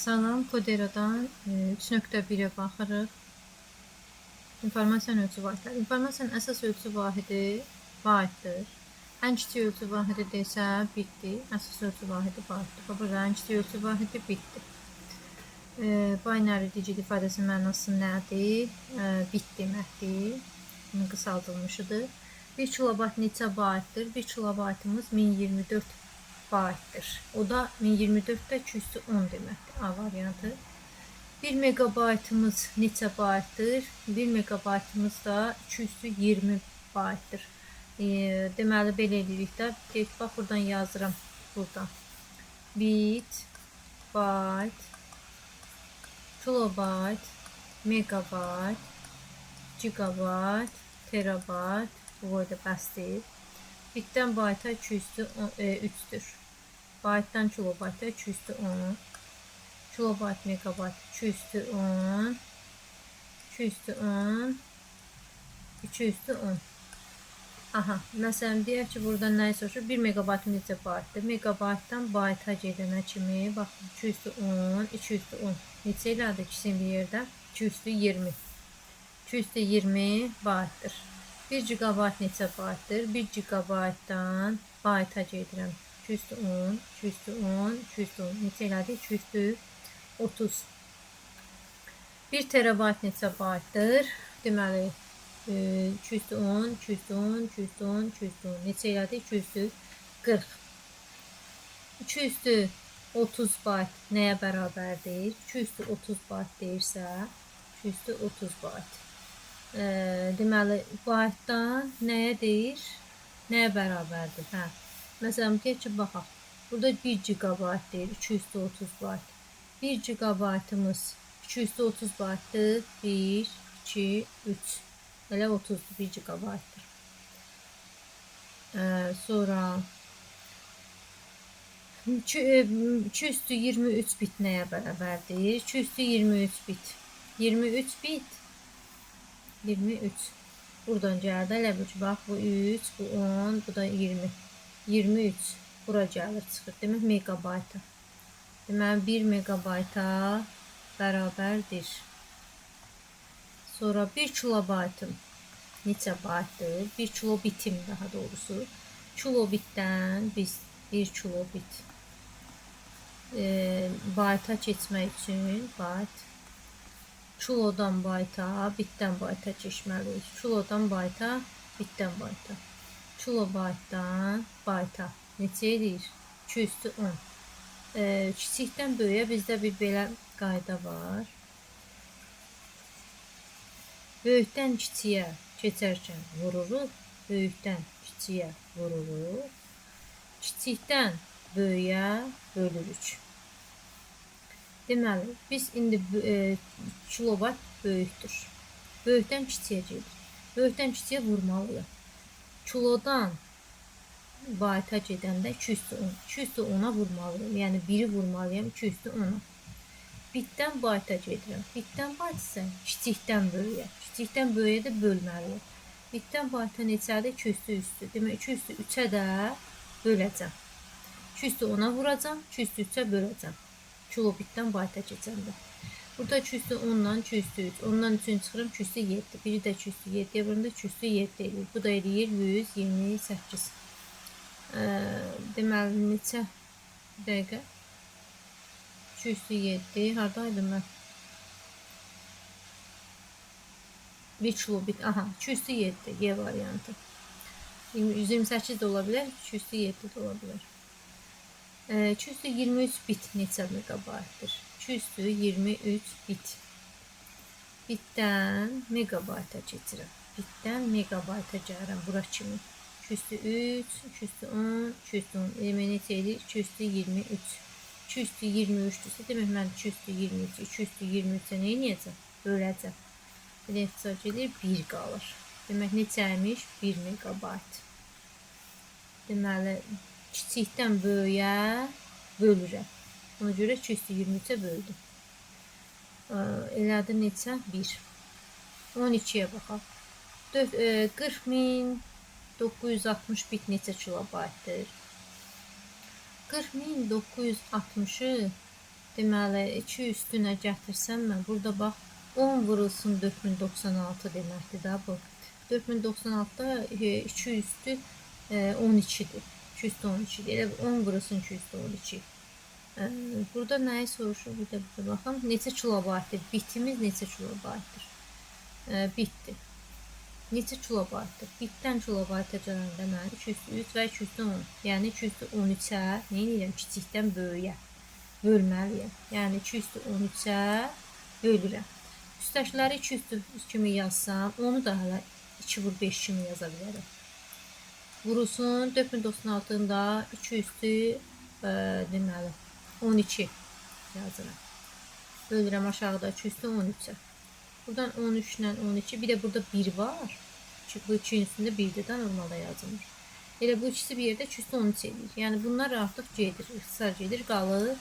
Salam, Koderadan 3.1'e baxırıq. İnformasiya ölçü vahidləri. İnformasiyanın əsas ölçü vahidi baytdır. Ən kiçik ölçü vahidi desə bitdir. Əsas ölçü vahidi baytdır. Burada ən kiçik ölçü vahidi bitdir. Binary digit ifadəsinin mənası nədir? Bit deməkdir. Bunun qısaldılmışıdır. 1 kilobayt neçə baytdır? 1 kilobaytımız 1024 baytdır. O da 1024'də 210 deməkdir. A variantı. 1 megabaytımız neçə baytdır? 1 megabaytımız da 220 baytdır. Deməli belə edirik də. Bax buradan yazıram. Buradan. Bit, bayt, kilobayt, megabayt, gigabayt, terabayt. Bu boyda bəsdir. Bitdən bayta 203'dür. Baytdan kilobayta 210. Kilobayt, megabayt 210. 210. 210. Aha, məsələn deyək ki, buradan nəyi soruşur? 1 megabayt necə baytdır? Megabaytdan bayta gedənə kimi, baxın 210, 210. Neçə elədi ikisini bir yerdə? 220. 220 baytdır. 1 gigabayt neçə baytdır? 1 gigabaytdan bayta gedirəm. 210, 210, 210. Neçə elədi? 230. 1 terabayt neçə baytdır? Deməli 210, 210, 210, 210. Neçə elədi? 240. 230 bayt nəyə bərabərdir? 230 bayt deyirsə, 230 bayt. Deməli, baytdan nəyə deyir? Nəyə bərabərdir? Hə. Məsələn, deyək ki, baxaq. Burada 1 gigabayt deyir, 230 bayt. 1 gigabaytımız 230 baytdır. 1, 2, 3. Elə 30'dur, 1 gigabaytdır. Sonra 223 bit nəyə bərabərdir? 223 bit. 23 bit. 23. Buradan gəldi. Elə bil ki, bax, bu 3, bu 10, bu da 20. 23. Bura gəlir, çıxır. Demək, megabayta. Demək, 1 megabayta bərabərdir. Sonra 1 kilobaytım neçə baytdır? 1 kilobitim daha doğrusu. Kilobitdən biz 1 kilobit bayta keçmək üçün bayt. Kilodan bayta, bitdən bayta keçməliyik. Kilodan bayta, bitdən bayta. Kilobaytdan bayta neçə edir? 210. Kiçikdən böyüyə bizdə bir belə qayda var. Böyükdən kiçiyə keçərkən vururuq. Böyükdən kiçiyə vururuq. Kiçikdən böyüyə bölürük. Deməli, biz indi kilobayt böyükdür. Böyükdən kiçiyə gedir. Böyükdən kiçiyə vurmalıyıq. Kilodan bayta gedəndə 210. 210'a vurmalıyım. Yəni 1'i vurmalıyım 210'a. Bitdən bayta gedirəm. Bitdən bayt isə kiçikdən böyüyə. Kiçikdən böyüyə də bölməliyim. Bitdən bayta neçədir? 203'dür. Demək 203'ə də böləcəm. 210'a vuracam, 203'ə böləcəm. Kilobitdən bayta keçəndə. Burada 210'dan 203, ondan 3'ünü çıxırım 207. Biri də 207, burada 207 edir. Bu da eləyir 128. Deməli, neçə dəqiqə? 207, haradaydım mən? 1 kilobit, aha, 207, Y variantı. 128 də ola bilər, 207 də ola bilər. 223 bit neçə megabaytdır? 223 bit. Bitdən megabayta keçirəm. Bitdən megabayta gəlirəm bura kimi. 203, 210, 210. Demək neçə edir? 223. 223'dürsə, demək mən 223, 223'ə nə edəcəm? Böləcəm. Belə ixtisar edir, 1 qalır. Demək neçəymiş? 1 megabayt. Deməli, kiçikdən böyüyə bölürəm. Ona görə 223'ə böldüm. Elədi neçə? 1. 12'yə baxaq. 40.960 bit neçə kilobaytdır? 40.960'ı Deməli 2 üstünə gətirsəm mən burada bax 10 vurulsun 4096 deməkdir də bu. 4096'da 2 üstü 12'dir. 2 üstü 12'dir. Elə 10 vurulsun 2 üstü 12. Burada nəyi soruşur? Bir də bizə baxın. Neçə kilobaytdır? Bitimiz neçə kilobaytdır? Bitdir. Neçə kilobaytdır? Bitdən kilobayta gələndə mən 2 üstü 3 və 2 üstü 10. Yəni 2 üstü 13'ə nə edirəm? Kiçikdən böyüyə bölməliyəm. Yəni 2 üstü 13'ə bölürəm. Üstəkiləri 2 üstü kimi yazsam, onu da hələ 2 vur 5 kimi yaza bilərəm. Vurulsun 4096'ın da 2 üstü deməli 12 yazıram. Bölürəm aşağıda 2 üstü 13'ə. Buradan 13 ilə 12. Bir de burada 1 var. Çünki bu 2'nin üstündə 1'dir də normalda yazılır. Elə bu ikisi bir yerdə 2 üstü 13 edir. Yəni bunlar artıq gedir. İxtisar gedir. Qalır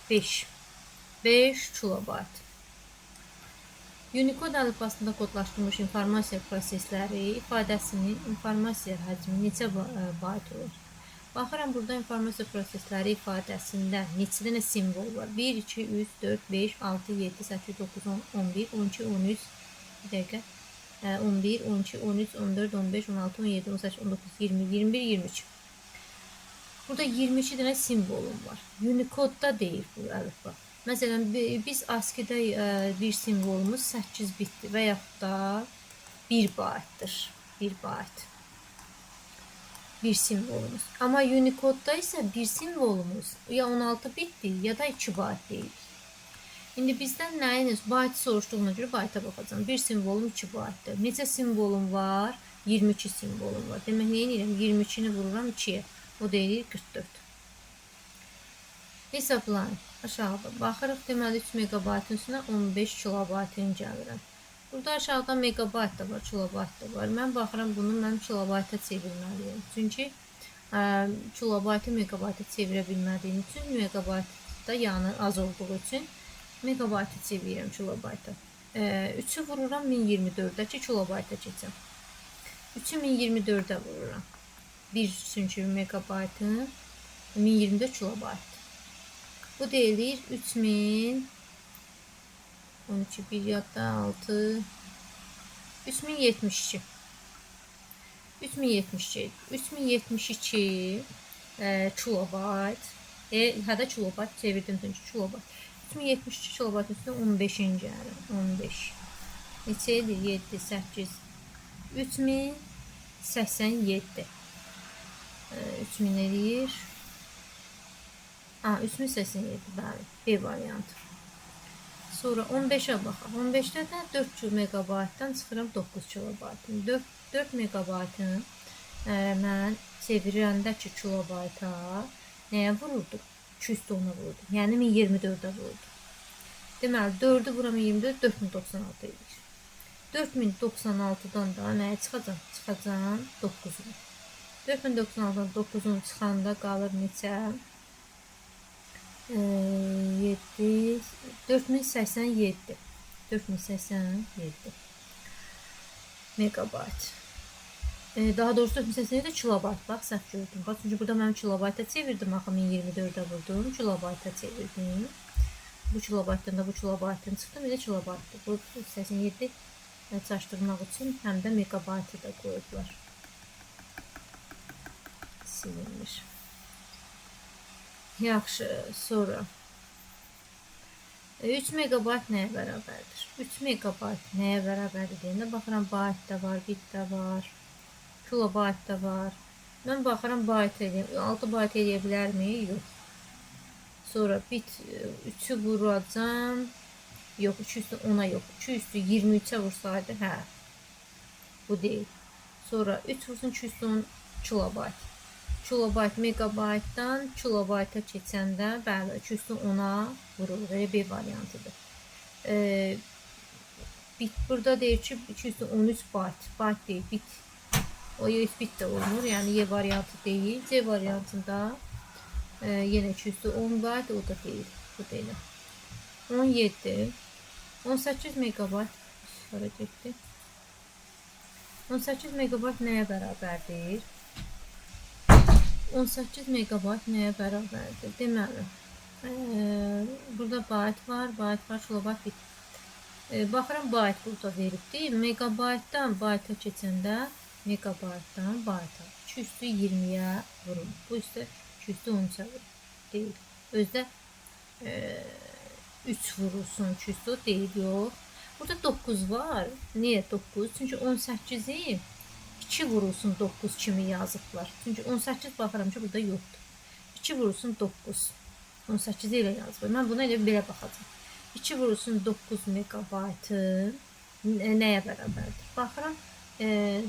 5. 5 kilobayt. Unicode əlifbasında kodlaşdırılmış informasiya prosesləri ifadəsinin informasiya həcmi neçə bayt olur? Baxıram burada informasiya prosesləri ifadəsində neçə dənə simvol var? 1, 2, 3, 4, 5, 6, 7, 8, 9, 10, 11, 12, 13, bir dəqiqə, 11, 12, 13, 14, 15, 16, 17, 18, 19, 20, 21, 23. Burada 22 dənə simvolum var. Unicode-da deyil bu əlifba. Məsələn, biz ASCII-də bir simvolumuz 8 bitdir və yaxud da 1 baytdır. 1 bayt. Bir simvolumuz. Ama Unicode-da isə bir simvolumuz ya 16 bitdir ya da 2 bayt deyil. İndi bizdən nəyiniz? Bayt soruşduğuna görə bayta baxacağım. Bir simvolum 2 baytdır. Neçə simvolum var? 22 simvolum var. Demək nə edirəm? 22-ni vururam 2-yə. O deyir 44. Hesablayın. Aşağıda baxırıq. Deməli 3 megabaytın üstünə 15 kilobaytın gəlirəm. Burada aşağıda megabayt da var, kilobayt da var. Mən baxıram bunu mən kilobayta çevirməliyim. Çünki kilobaytı megabayta çevirə bilmədiyim üçün megabayt da yəni az olduğu üçün megabaytı çevirirəm kilobayta. 3'ü vururam 1024'də ki kilobayta keçəm. 3'ü 1024'də vururam. 1 çünki megabaytın 1024 kilobayt. Bu deyilir 3000 12 1 yadda 6 3072 3072 3072 kilobayt hədə kilobayt çevirdim çünki kilobayt 3072 kilobayt üstündə 15'in gəlir 15 neçə edir 7 8 3087 3000 edir 3087 bəli B variantı. Sonra 15'e baxaq. 15'də də 4 megabaytdan çıxıram 9 kilobaytın. 4 megabaytın mən çevirəndə ki kilobayta nəyə vururdum? 2 üstü 10'a vururdum. Yəni 1024'ə vururdum. Deməli 4'ü vuram 24 4096 edir. 4096'dan da nəyə çıxacam? Çıxacam 9'u. 4096'dan 9'un çıxanda qalır neçə? 7 4087 megabayt. Daha doğrusu 4087 kilobayt. Bax səhv gördüm. Bax çünki burada mən kilobayta çevirdim. Axı 1024'ə vurdum. Kilobayta çevirdim. Bu kilobaytdan da bu kilobaytdan çıxdım. Bir də kilobaytdır. Bu 87 çaşdırmaq üçün həm də megabaytı da qoyublar. Silinmiş. Yaxşı, sonra 3 megabayt nəyə bərabərdir? 3 megabayt nəyə bərabərdir deyəndə baxıram bayt da var, bit də var, kilobayt da var. Mən baxıram bayt edeyim, 6 bayt edə bilərmi? Yox. Sonra bit 3'ü vuracam. Yox, 2 üstü 10'a yox. 2 üstü 23'ə vursaydı, hə. Bu deyil. Sonra 3 vursun 2 üstü 10 kilobayt. Kilobayt megabaytdan kilobayta keçəndə bəli 2 üstü 10'a vurulur. Elə B variantıdır. Bit burada deyir ki 2 üstü 13 bayt. Bayt deyil, bit. O bit də olmur. Yəni Y variantı deyil. C variantında yenə 2 üstü 10 bayt o da deyil. Bu deyil. 17 18 megabayt sonra getdi. 18 megabayt nəyə bərabərdir? 18 megabayt nəyə bərabərdir? Deməli, Burada byte var, kilobayt bit. Baxıram byte burada veribdir. Megabaytdan byte keçəndə megabaytdan byte 220-yə vurur. Bu isə 213-ə vurur. Deyil. Özdə 3 vurulsun 200 deyil, yox. Burada 9 var. Niyə 9? Çünki 18-i 2 vurulsun 9 kimi yazıblar. Çünki 18 baxıram ki, burada yoxdur. 2 vurulsun 9. 18 ilə yazılır. Mən buna elə belə baxacağam. 2 vurulsun 9 megabaytı nəyə bərabərdir? Baxıram,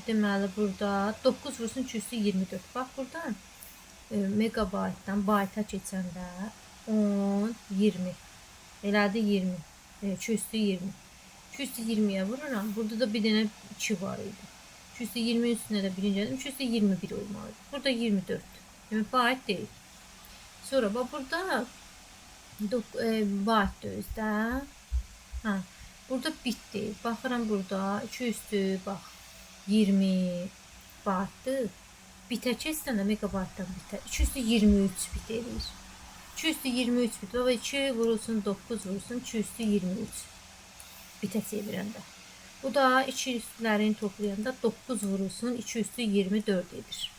deməli burada 9 vurulsun 224. Bax buradan megabaytdan bayta keçəndə 10, 20. Elədi 20. 220. 220'ye vururam. Burada da bir dənə 2 var idi. 220 üstüne de birinci adım 221 olmalı. Burada 24. Yani bayt değil. Sonra bak burada bayt özdə. Ha, burada bit değil. Baxıram burada 2 üstü bax 20 baytdır. Bitə keçsən də megabaytdan bitə. 2 üstü 23 bit edir. 2 üstü 23 bit. Baba 2 vurulsun 9 vurulsun 2 üstü 23 bitə çevirəndə. Bu da 2 üstlərini toplayanda 9 vurulsun 2 üstü 24 edir.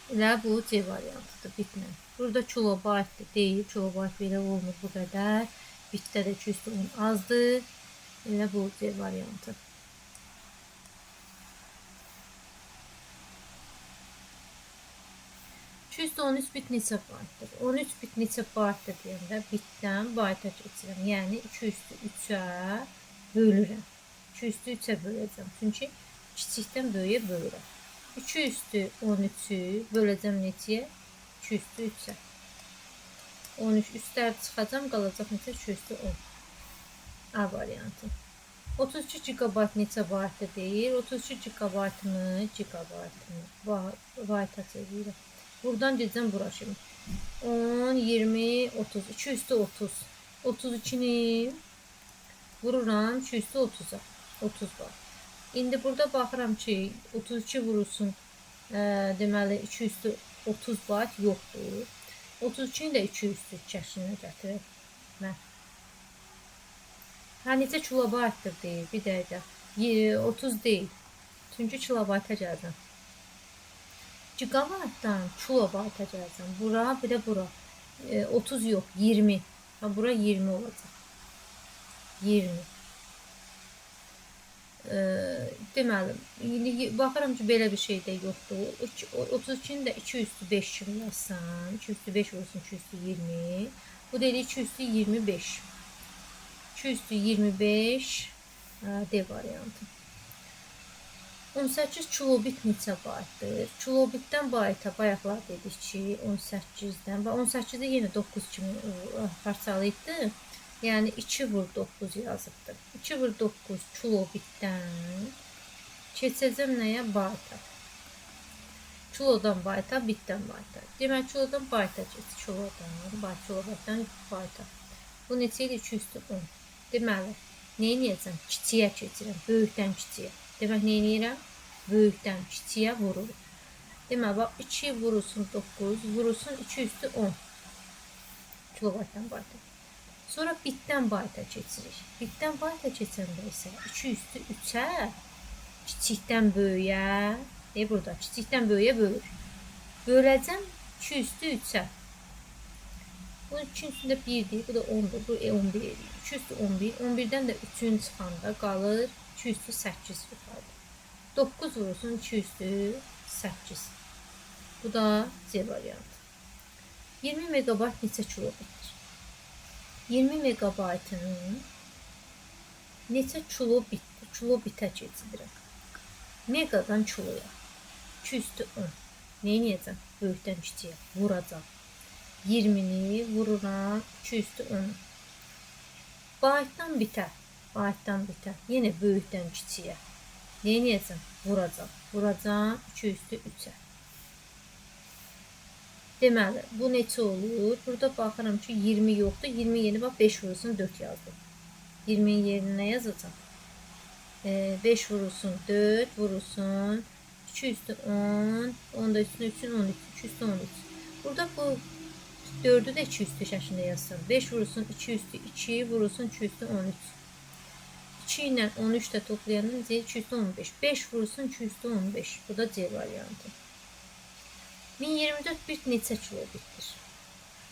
Elə bu C variantıdır bitlə. Burada kilobayt deyil. Kilobayt belə olmur bu qədər. Bitdə də 2 üstü 10 azdır. Elə bu C variantı. %13 bit neçə baytdır? 13 bit neçə baytdır deyəndə bitdən bayta keçirəm. Yəni 2 üstü 3-ə bölürəm. 2 üstü 3-ə böləcəm. Çünki kiçikdən böyüyə bölürəm. 2 üstü 13-ü böləcəm neçəyə? 2 üstü 3-ə. 13 üstlər çıxacam, qalacaq neçə? 2 üstü 10. A variantı. 32 GB neçə baytdır deyir? 32 GB-ını bayta çevirirəm. Buradan gideceğim bura şimdi. 10, 20, 30. 2 üstü 30. 32'ni vururam 2 üstü 30'a. 30 var. İndi burada baxıram ki 32 vurulsun deməli 2 üstü 30 bayt yoxdur. 32'ni də 2 üstü kəşinə gətirək. Mən. Ha necə kilobaytdır deyir. Bir dəqiqə. 30 deyil. Çünki kilobayta gəldim. Gigabaytdan kilobayta gələcəm. Bura, bir də bura. 30 yox, 20. Ha, bura 20 olacaq. 20. Deməli, baxıram ki, belə bir şey də yoxdur. 32-ni də 2 üstü 5 kimi yazsam. 2 üstü 5 olsun, 2 üstü 20. Bu da elə 2 üstü 25. 2 üstü 25 D variantı. 18 kilobit neçə baytdır? Kilobitdən bayta bayaqlar dedik ki 18-dən. 18-də yenə 9 kimi parçalayıbdır. Yəni 2 vur 9 yazıbdır. 2 vur 9 kilobitdən keçəcəm nəyə? Bayta. Kilodan bayta, bitdən bayta. Demək kilodan bayta keç. Kilobaytdan bayta. Bu neçə idi? 2 üstü 10. Deməli, nə edəcəm? Kiçiyə keçirəm. Böyükdən kiçiyə. Demək, nə edirəm? Böyükdən kiçiyə vurur. Demək, bax, 2 vurulsun 9, vurulsun 2 üstü 10. Kilobaytdan bayta. Sonra bitdən bayta keçirik. Bitdən bayta keçəndə isə 2 üstü 3-ə, kiçikdən böyüyə, burada kiçikdən böyüyə bölür. Böləcəm 2 üstü 3-ə. Bu 2-nin üstündə 1 deyil, bu da 10'dur, bu 11 deyil. 2 üstü 11, 11'dən də 3'ün çıxanda qalır 2 üstü 8 yuxarıda. 9 vurulsun 2 üstü 8. Bu da C variantı. 20 megabayt neçə kilobitdir? 20 megabaytının neçə kilobitdir? Kilobitə keçidirəm. Megadan kiloya. 2 üstü 10. Nə edəcəm? Böyükdən kiçiyə vuracam. 20'ni vururam 2 üstü 10. Baytdan bitər. Baytdan bitər. Yenə böyükdən kiçiyə. Nə edəcəm? Vuracam. Vuracam 2 üstü 3'ə. Deməli, bu neçə olur? Burada baxıram ki 20 yoxdur. 20 yeni bax 5 vurulsun 4 yazdım. 20'nin yerinə yazacağım. 5 vurulsun 4 vurulsun 2 üstü 10. 10 da üstüne 3'ün 12. 2 üstü 13. Burada bu 4'ü də 2 üstü şəklində yazsam. 5 vurulsun 2 üstü 2, vurulsun 2 üstü 13. 2 ilə 13 də toplayandan necə 2 üstü 15. 5 vurulsun 2 üstü 15. Bu da C variantı. 1024 bit neçə kilobitdir?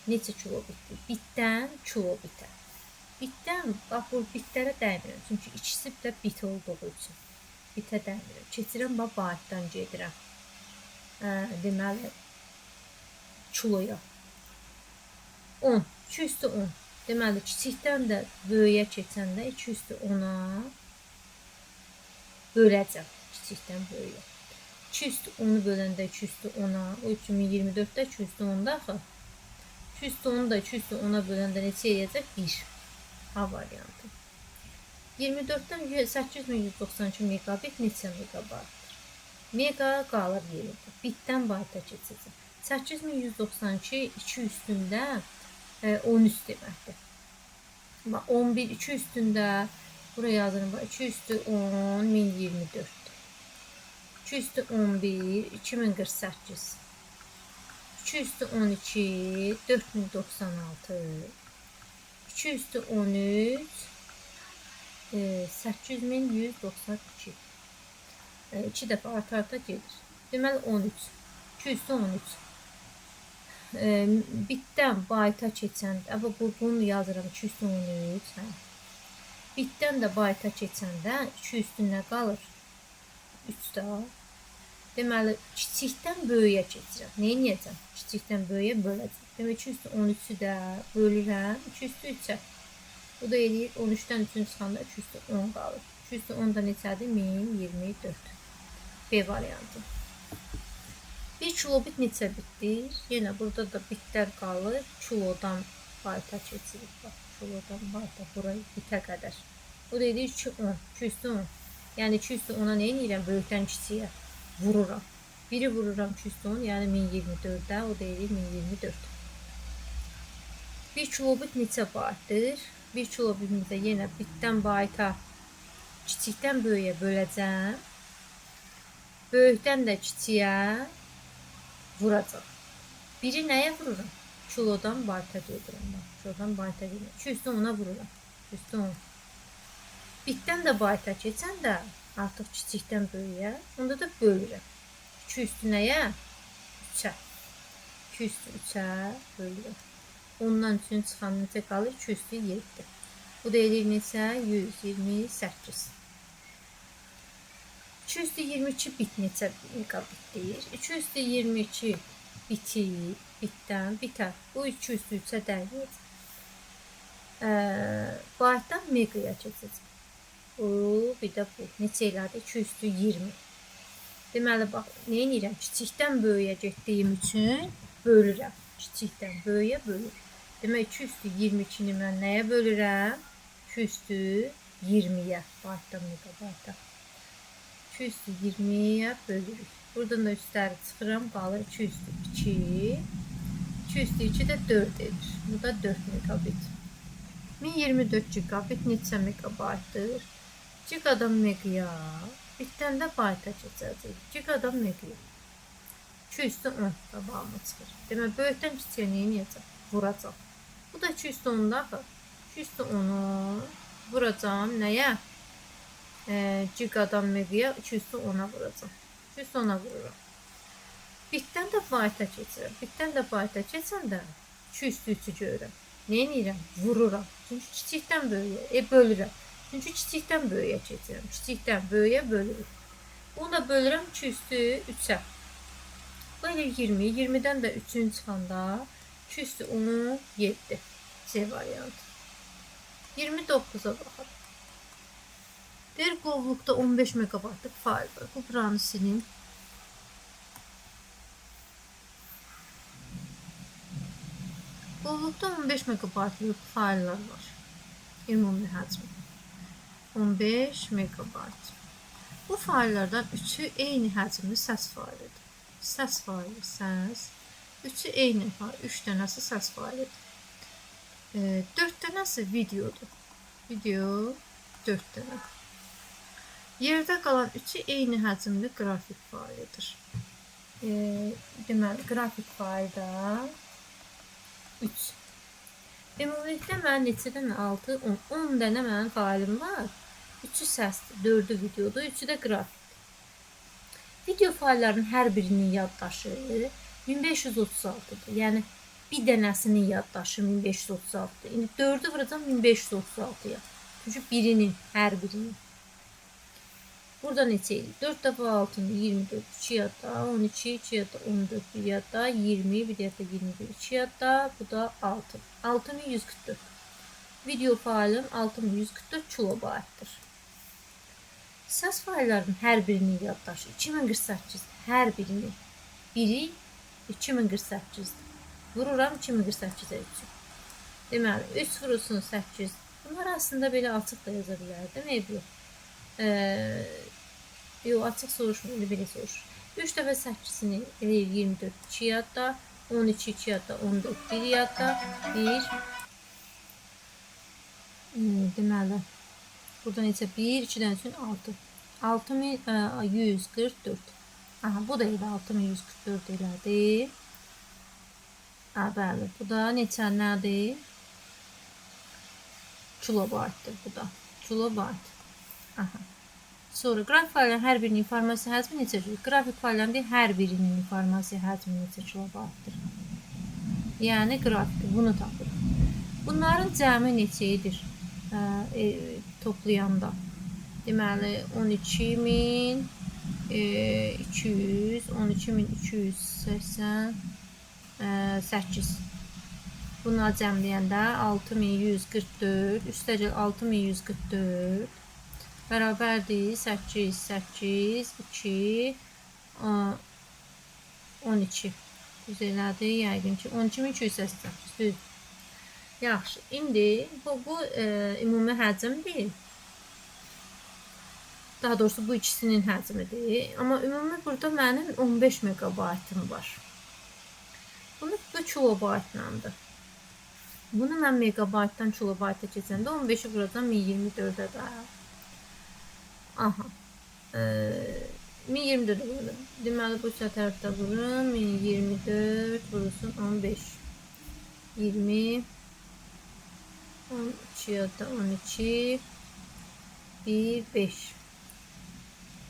Neçə kilobitdir? Bitdən kilobitə. Bitdən, bax bu bitlərə dəymirəm. Çünki ikisi də bit olduğu üçün. Bitə dəymirəm. Keçirəm, bax baytdan gedirəm. Deməli, kiloya. 10. 2 üstü 10. Deməli, kiçikdən də böyüyə keçəndə 2 üstü 10'a böləcəm. Kiçikdən böyüyə. 2 üstü 10'u böləndə 2 üstü 10'a. O 2024'də 2 üstü 10'da axı. 2 üstü 10'u da 2 üstü 10'a böləndə neçə edəcək? 1. A variantı. 24'dən 8192 megabit neçə megabaytdır? Mega qalır yerində. Bitdən bayta keçəcək. 8192 2 üstündə 13 deməkdir. 11 2 üstündə buraya yazırım. 2 üstü 10 1024. 2 üstü 11 2048. 2 üstü 12 4096. 2 üstü 13 8192. 2 dəfə arta gedir. Deməli 13. 2 üstü 13. Bitdən bayta keçəndə, bunu yazıram 2 üstü 13. Bitdən də bayta keçəndə 2 üstündə qalır 3 daha. Deməli, kiçikdən böyüyə keçirəm. Nə edəcəm? Kiçikdən böyüyə böləcəm. Deməli, 2 üstü 13'ü də bölürəm 2 üstü 3'ə. Bu da eləyir 13'dən 3'ün çıxanda 2 üstü 10 qalır. 2 üstü 10 da neçədir? 1024. B variantı. 1 kilobit neçə bitdir? Yenə burada da bitlər qalır. Kilodan bayta keçirir. Bax, kilodan bayta buraya bitə qədər. Bu da eləyir 2 10. 2 üstü 10. Yəni 2 üstü 10'a nə edirəm? Böyükdən kiçiyə vururam. Biri vururam 2 üstü 10, yəni 1024'də, o da eləyir 1024. 1 kilobit neçə baytdır? 1 kilobitimizə yenə bitdən bayta kiçikdən böyüyə böləcəm. Böyükdən də kiçiyə vuracaq. Biri nəyə vururam? Kilodan bayta gedirəm. Kilodan bayta gedirəm. 2 üstü 10'a vururam. 2 üstü 10. Bitdən də bayta keçəndə artıq kiçikdən böyüyə, onda da bölürəm. 2 üstü nəyə? 3'ə. 2 üstü 3'ə bölürəm. Ondan üçün çıxan necə qalır? 2 üstü 7. Bu da eləyir neçə? 128. 2 üstü 22 bit neçə megabit deyir? 2 üstü 22 biti, bitdən bitər. Bu 2 üstü 3'ə dəyir. Baytdan megaya keçəcək. Bir də bu. Neçə elədi? 2 üstü 20. Deməli, bax, nə edirəm? Kiçikdən böyüyə getdiyim üçün bölürəm. Kiçikdən böyüyə bölürəm. Demək, 2 üstü 22'ni mən nəyə bölürəm? 2 üstü 20'yə. Baytdan megabayta. 2 üstü 20'yə bölürük. Buradan da üstləri çıxıram. Qalır 2 üstü 2. 2 üstü 2 də 4 edir. Bu da 4 megabit. 1024 gigabit neçə megabaytdır? Gigadan megaya, bitdən də bayta keçəcək. Gigadan megaya. 2 üstü 10 qabağıma çıxır. Demək, böyükdən kiçiyə nə edəcəm? Vuracaq. Bu da 2 üstü 10'da axı. 2 üstü 10'u vuracam nəyə? Gigadan megaya 2 üstü 10'a vuracam. 2 üstü 10'a vururam. Bitdən də bayta keçirəm. Bitdən də bayta keçəndə 2 üstü 3'ü görürəm. Nə edirəm? Vururam. Çünki kiçikdən böyüyə, bölürəm. Çünki kiçikdən böyüyə keçirəm. Kiçikdən böyüyə bölürüm. Bunu da bölürəm 2 üstü 3'ə. Bu elə 20. 20'dən də 3'ün çıxanda 2 üstü 10'u 7. C variantı. 29'a baxaq. Deyir, qovluqda 15 megabaytlıq fayl var. Bu buranı silin. Qovluqda 15 megabaytlıq fayllar var. Ümumi həcmi 15 megabayt. Bu fayllardan 3'ü eyni həcmli səs faylıdır. Səs faylı, səs. 3'ü eyni fayl, 3 dənəsi səs faylıdır. 4 dənəsi videodur. Video 4 dənə. Yerdə qalan 3'ü eyni həcmli qrafik faylıdır. Deməli, qrafik faylda 3. Ümumilikdə mən neçə dənə 6, 10, 10 dənə mənim failim var. 3'ü səsdir, 4'ü videodur, 3'ü də qrafik. Video faillərinin hər birinin yaddaşı 1536'dır. Yəni bir dənəsinin yaddaşı 1536'dır. İndi 4'ü vuracam 1536'ya. Çünki birinin, hər birinin. Burada neçə idi? 4 dəfə 6'nı 24, 2 yadda, 12, 2 yadda, 14, 1 yadda, 20, 1 yadda 21, 2 yadda, bu da 6. 6144. Video failim 6144 kilobaytdır. Səs faillərinin hər birinin yaddaşı 2048, hər birinin. Biri 2048'dir. Vururam 2048'e 3. Deməli, 3 vurulsun 8. Bunlar aslında belə açıq da yaza bilərdim, eyb yox. Yox, açıq soruşmuyor, belə soruşur. 3 dəfə 8'ini 24, 2 yadda, 12, 2 yadda, 14, 1 yadda, 1. Deməli, burada neçə? 1, 2-dən üçün 6. 6144. Aha, bu da elə 6144 elədi. Bəli, bu da neçə nədir? Kilobaytdır bu da. Kilobayt. Aha. Sonra qrafik faillərin hər birinin informasiya həcmi neçə cür? Qrafik faillərin hər birinin informasiya həcmi neçə kilobaytdır? Yəni qrafik, bunu tapırıq. Bunların cəmi neçədir? Toplayanda. Deməli 12200, 12288. Bunlar cəmləyəndə 6144, üstəcə 6144 bərabərdir 8, 8, 2, 12. Düz elədi, yəqin ki 12288. Düz. Yaxşı, indi bu ümumi həcmdir. Daha doğrusu bu ikisinin həcmidir. Amma ümumi burada mənim 15 megabaytım var. Bunu bu kilobaytlandır. Bunu mən megabaytdan kilobayta keçəndə 15'i vuracam 1024'ə də. Aha. 1024'ə vururum. Deməli bu tərəfdə vururum. 1024 vurulsun 15. 20. 12 ya da 12. 1, 5.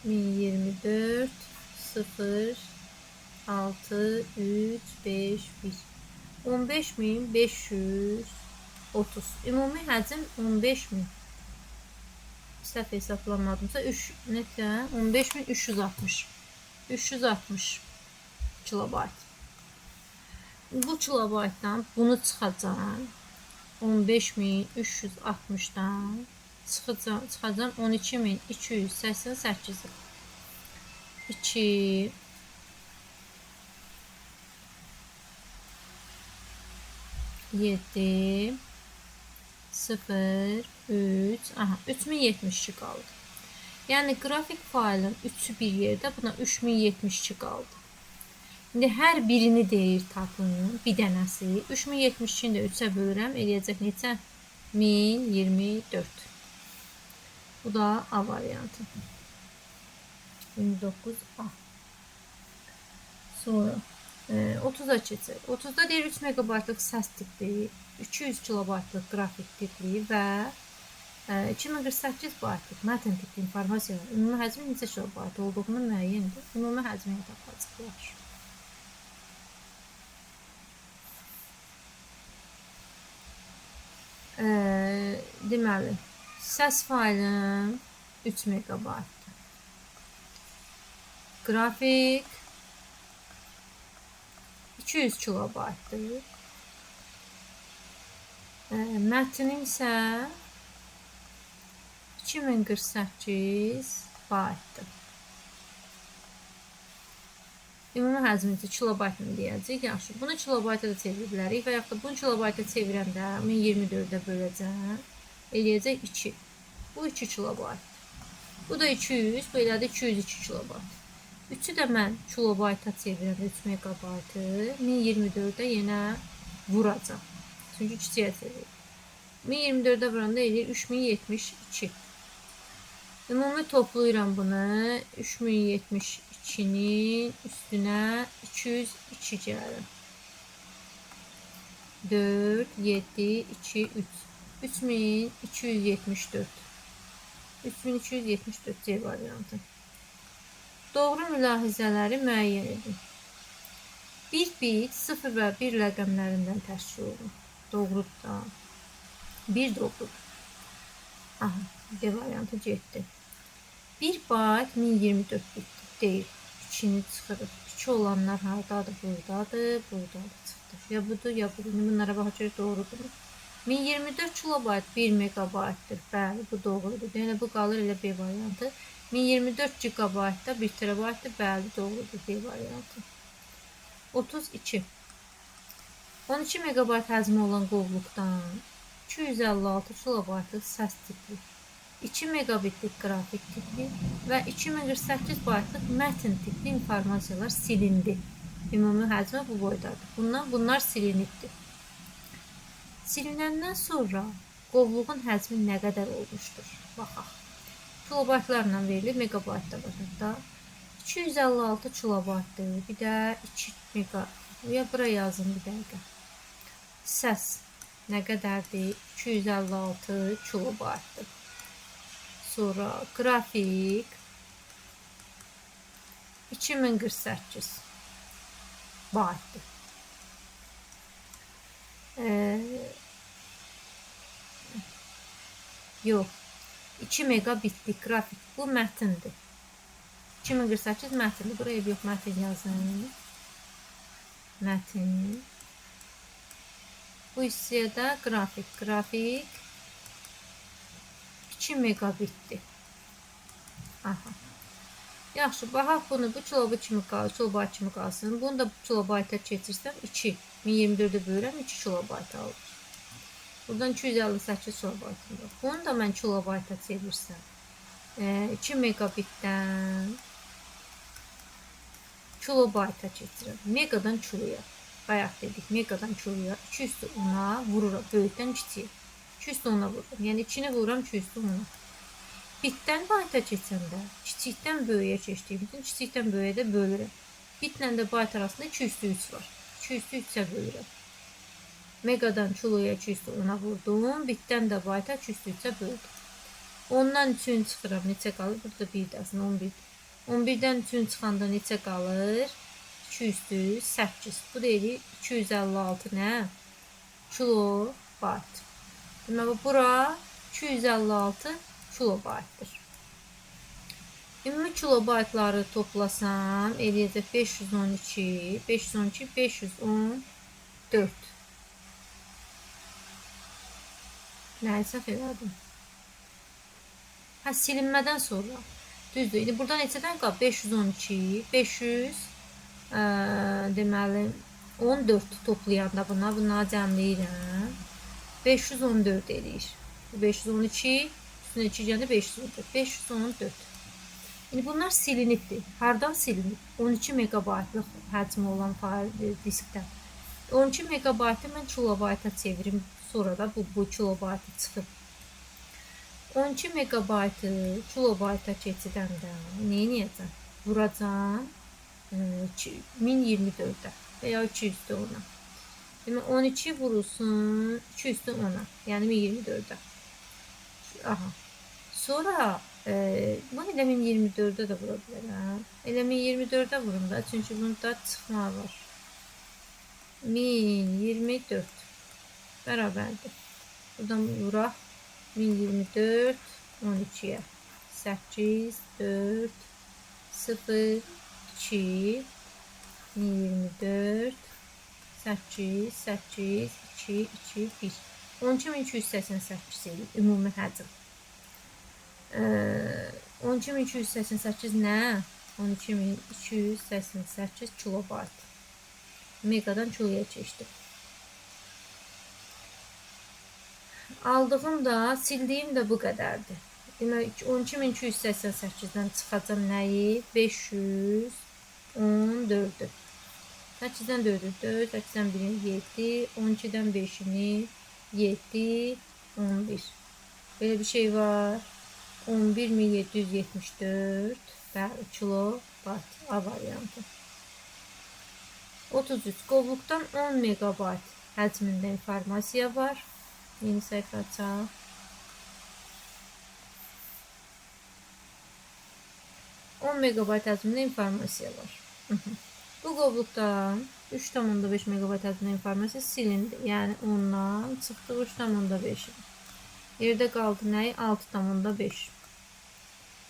1024 0 6 3 5 1 15530. Ümumi həcm 15000. Səhv hesablamadımsa 15360. 360 kilobayt. Bu kilobaytdan bunu çıxacağım. 15360'dan çıxacağım 12288. 2 7 0 3. Aha, 3072 qaldı. Yəni qrafik failin 3'ü bir yerdə, buna 3072 qaldı. İndi hər birini deyir tapın, bir dənəsi. 3072'ni də 3'ə bölürəm, eləyəcək neçə? 1024. Bu da A variantı. 29A. Sonra 30'a keçək. 30'da deyir 3 megabaytlıq səs tipli, 200 kilobaytlıq qrafik tipli və 2048 baytlıq mətn tipli informasiya. Ümumi həcmi neçə kilobayt olduğunu müəyyəndir. Ümumi həcmini tapacaqlar. Deməli, səs failim 3 megabaytdır. Qrafik 200 kilobaytdır. Mətnim isə 2048 baytdır. Ümumi həcmimizi kilobaytını deyəcək. Yaxşı, bunu kilobayta da çevirə bilərik və yaxud da bunu kilobayta çevirəndə 1024'ə böləcəm. Eləyəcək 2. Bu 2 kilobayt. Bu da 200, bu elədi 202 kilobayt. 3'ü də mən kilobayta çevirəndə 3 megabaytı 1024'ə yenə vuracam. Çünki kiçiyə çevirir. 1024'ə vuranda eləyir 3072. Ümumi toplayıram bunu. 3072'nin üstünə 202 gəlir. 4, 7, 2, 3. 3274. 3274 C variantı. Doğru mülahizələri müəyyən edin. Bir bit 0 və 1 rəqəmlərindən təşkil olunur. Doğrudur da. 1 doğrudur. Aha, D variantı getdi. 1 bayt 1024 bitdir. Deyil. 2-ni çıxırıq. 2 olanlar hardadır? Buradadır. Buradadır. Çıxdı. Ya budur, ya budur. Bunlara baxacaq doğrudur. 1024 kilobayt 1 megabaytdır. Bəli, bu doğrudur. Yəni bu qalır elə B variantı. 1024 gigabaytda 1 terabaytdır. Bəli, doğrudur. B variantı. 32. 12 megabayt həcmi olan qovluqdan 256 kilobaytlıq səs tipli, 2 megabitlik qrafik tipli və 2048 baytlıq mətn tipli informasiyalar silindi. Ümumi həcmi bu boydadır. Bunlar silinibdir. Silinəndən sonra qovluğun həcmi nə qədər olmuşdur? Baxaq. Kilobaytlarla verilir, megabaytda var. Hətta 256 kilobaytdır. Bir də 2 mega. Ya bura yazın bir dəqiqə. Səs nə qədərdir? 256 kilobaytdır. Sonra qrafik 2048 baytdır. Yox. 2 megabitlik qrafik. Bu mətndir. 2048 mətndir. Buraya yox, mətn yazın. Mətn. Bu hissədə qrafik 2 megabitdir. Aha. Yaxşı, baxaq bunu bu kilobayt kimi qalsın. Bunu da kilobayta keçirsəm 2. 1024-ə bölürəm 2 kilobayt alır. Buradan 258 kilobaytım var. Bunu da mən kilobayta çevirsəm 2 megabitdən kilobayta keçirəm. Megadan kiloya. Bayaq dedik, megadan kiloya 2 üstü 10'a vururam. Böyükdən kiçiyə. 2 üstü 10'a vururam. Yəni 2-ni vururam 2 üstü 10'a. Bitdən bayta keçəndə kiçikdən böyüyə keçdiyimizin kiçikdən böyüyə də bölürəm. Bitlə də bayt arasında 2 üstü 3 var. 2 üstü 3'ə bölürəm. Megadan kiloya 2 üstü 10'a vurdum. Bitdən də bayta 2 üstü 3'ə böldüm. Ondan 3'ünü çıxıram. Neçə qalır? Burada 1 dəsin 11. 11-dən 3'ünü çıxanda neçə qalır? 2 üstü 8. Bu deyil 256 nə? Kilobayt. Demək bura 256 kilobaytdır. Ümumi kilobaytları toplasam eləyəcək 512, 512, 514. Nə hesab elədim? Silinmədən sonra. Düzdür. İndi burada neçədən qalıb? 512, 500 deməli 14 toplayanda buna cəmləyirəm. 514 eləyir. 512 üstünə 2 gəndə 514. 514. İndi bunlar silinibdir. Hardan silinib? 12 megabaytlıq həcmi olan diskdən. 12 megabaytı mən kilobayta çevirim. Sonra da bu kilobaytı çıxıb. 12 megabaytı kilobayta keçidəndə nə edəcəm? Vuracam 1024'ə və ya 210'a. Demək 12 vurulsun 210'a. Yəni 1024'ə. Aha. Sonra bunu elə 1024'ə də vura bilərəm. Elə 1024'ə vurum da. Çünki bunda çıxma var. 1024 bərabərdir. Buradan vuraq. 1024 12'ye 8 4 0 2 1024 8 8 2 2 1 12288 eləyir ümumi həcm. 12288 nə? 12288 kilobayt. Megadan kiloya keçdi. Aldığım da, sildiyim də bu qədərdir. Demək 12288-dən çıxacam nəyi? 514'ü. 8-dən 4'ü 4, 8-dən 1'i 7, 12'dən 5'ini 7, 11. Böyle bir şey var. 11774 kilobayt A variantı. 33. Qovluqdan 10 megabayt həcmində informasiya var. Yeni səhifə açaq. On megabayt həcmində informasiya var. Bu qovluqdan 3,5 megabayt həcmində informasiya silindi. Yəni ondan çıxdı 3,5. Yerdə qaldı nəyi? 6,5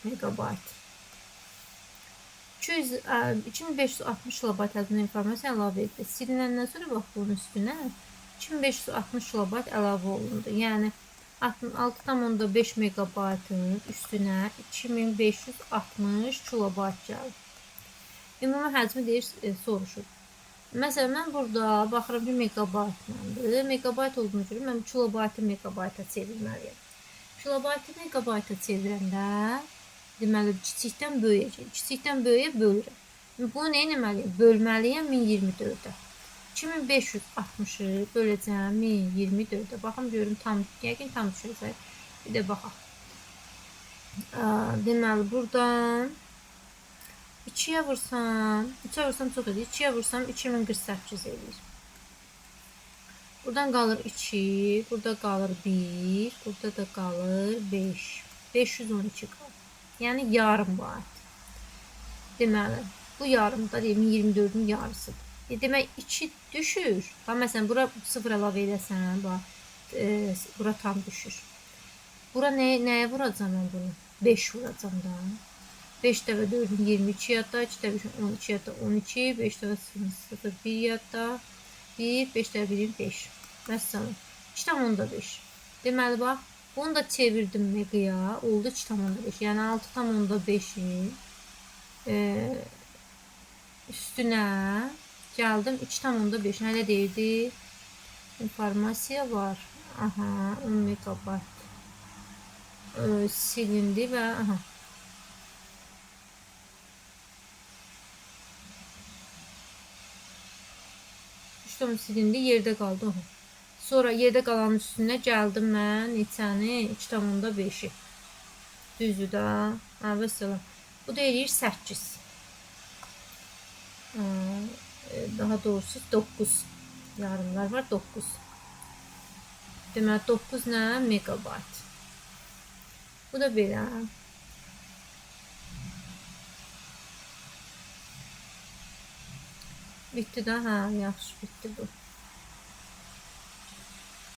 megabayt. 2560 kilobayt həcmində informasiya əlavə edildi. Silinəndən sonra bax bunun üstünə 2560 kilobayt əlavə olundu. Yəni 6,5 megabaytın üstünə 2560 kilobayt gəldi. Ümumi həcmi deyir, soruşur. Məsələn, mən burada baxıram ki, megabaytlandır. Megabayt olduğunu görə mən kilobaytı megabayta çevirməliyəm. Kilobaytı megabayta çevirəndə deməli, kiçikdən böyüyəcək. Kiçikdən böyüyə bölürəm. Bunu nə etməliyəm? Bölməliyəm 1024-ə. 2560-ı böləcəm 1024-ə. Baxım, görüm, yəqin tam düşəcək. Bir də baxaq. Deməli, buradan 2-yə vursam, 3-ə vursam çox edir. 2-yə vursam 2048 edir. Buradan qalır 2, burada qalır 1, burada da qalır 5. 512 qalır. Yəni yarım bayt. Deməli, bu yarımda deyim 24-ün yarısıdır. Demək 2 düşür. Bax, məsələn, bura 0 əlavə edəsən, bax, bura tam düşür. Bura nəyə vuracam mən bunu? 5 vuracam da. 5 dəfə 4-ün 22 yadda, 2 dəfə 12 yadda 12, 5 dəfə 0, 1 yadda, 1, 5 dəfə 1'in 5. Məsələn, 2,5. Deməli, bax, bunu da çevirdim megaya, oldu 2,5. Yəni 6,5'in üstünə gəldim 2,5. Hələ deyirdi, informasiya var. Aha, 10 megabayt silindi və aha. Silindi, yerdə qaldı. Sonra yerdə qalanın üstünə gəldim mən neçəni? 2,5'i. Düzdür da. Vəssalam. Bu da eləyir 8. Daha doğrusu 9. Yarımlar var, 9. Deməli 9 nə? Megabayt. Bu da belə. Bitti də, hə, yaxşı bitdi bu.